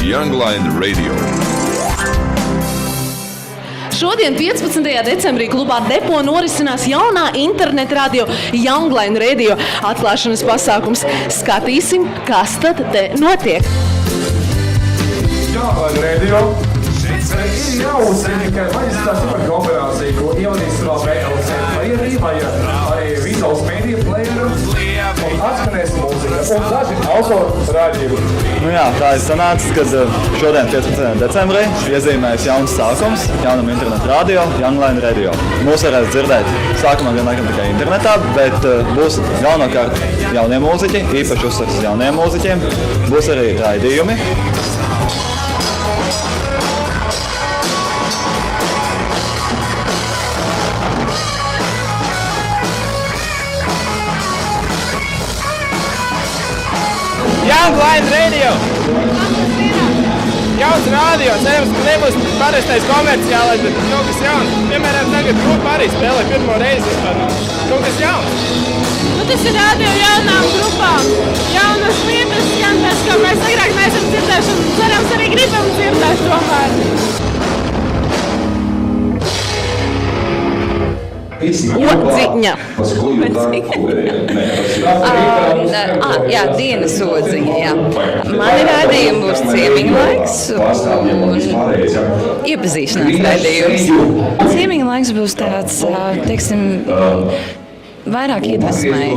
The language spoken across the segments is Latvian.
Young Line Radio. Šodien, 15. decembrī, klubā Depo norisinās jaunā interneta radio Young Line Radio atklāšanas pasākums. Skatīsim, kas tad te notiek. Young Line Radio ir jāuzsver, ka maģistrāts superga operācija, ko ievadīs savā PLC playerī vai arī Windows Media playeru, un atskanēs mūzika un daži autoru rādījumi. Nu jā, tā ir sanācis, kad šodien 15. decembrī iezīmējas jauns sākums jaunam internetu radio, Young Line Radio. Mūs varēs dzirdēt sākumā gan tikai internetā, bet būs galvenokārt jaunie mūziķi, īpaši uzsvars jauniem mūziķiem, būs arī raidījumi. Young Line Radio! Jauns radio, cerams, ka nebūs parastais komerciālais, bet kaut kas jauns. Piemēram, tagad grupa arī spēlē pirmo reizi. Kaut kas jauns. Tas ir radio jaunām grupām. Jaunas lietas, tas, ko mēs agrāk neesam dzirdējuši, un cerams arī gribam dzirdēt tomēr. Odziņa. Jā, dienas odziņa, jā. Mani raidījumi būs ciemiņu laiks un iepazīšanās raidījums. Ciemiņu laiks būs tāds, teiksim, vairāk iedvesmēji.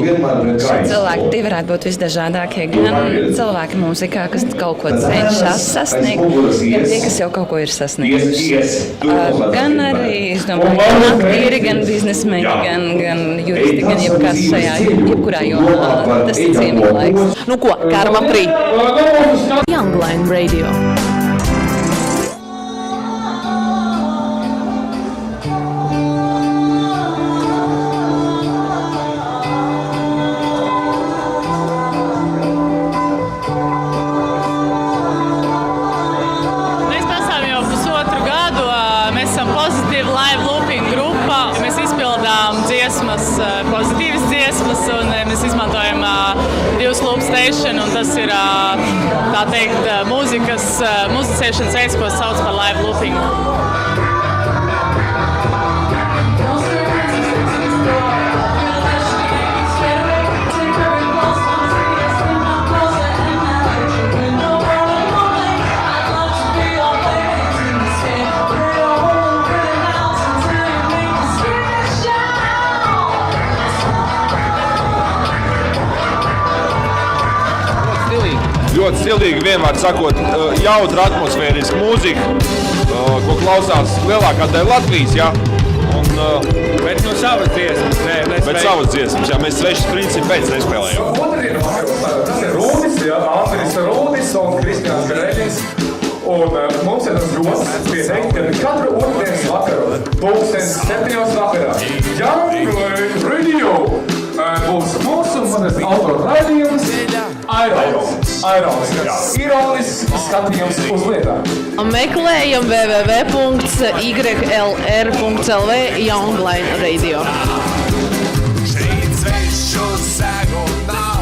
Cilvēki tie varētu būt visdažādākie, gan cilvēki mūzikā, kas kaut ko cenšas sasniegt, gan tie, kas jau kaut ko ir sasnieguši. Gan arī, es domāju, gan aktieri, gan biznesmeņi, gan juristi, gan jebkas šajā, jebkurā jomā. Tas ir ciemiņu laiks. Nu ko, Karma Prī. Young Line Radio. Pozitīvas dziesmas, un mēs izmantojam divus loop station, un tas ir, tā teikt, muzicēšanas veids, ko sauc par live looping. Ļoti stilīgi, vienmēr sakot, jautra atmosfēriska mūzika, ko klausās lielākā daļa Latvijas, ja? Bet no savas dziesmas, bet savas dziesmas, ja? Mēs svešas principi pēc nespēlējam. Otrdien tas ir Rūdis, Āteris Rūdis un Kristiāns Grēdins. Un mums ir tas gods pieteikt, ka katru otrdienas vakaru, 7:00 vakarā, Young Line Radio būs mūsu autoru raidījums Irons. Ironisks skatījums uz lietām. Meklējam www.ylr.lv Young Line Radio. Šeit svešu segu nav.